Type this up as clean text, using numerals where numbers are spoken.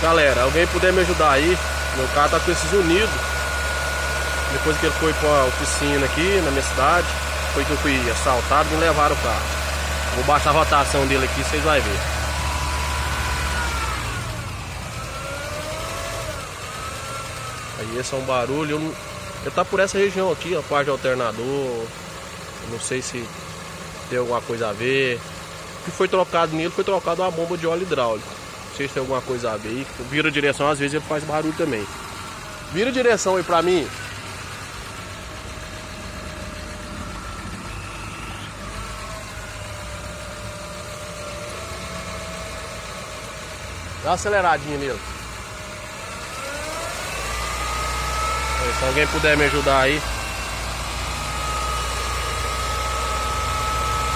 Galera, alguém puder me ajudar aí, meu carro tá com esses unidos. Depois que ele foi pra oficina aqui na minha cidade, foi que eu fui assaltado e me levaram o carro. Vou baixar a rotação dele aqui, vocês vão ver. Aí esse é um barulho, ele tá por essa região aqui, a parte de alternador. Não sei se tem alguma coisa a ver. O que foi trocado nele foi trocado uma bomba de óleo hidráulico. Não sei se tem alguma coisa a ver. Vira a direção, às vezes ele faz barulho também. Vira a direção aí pra mim. Dá uma aceleradinha nele. Se alguém puder me ajudar aí.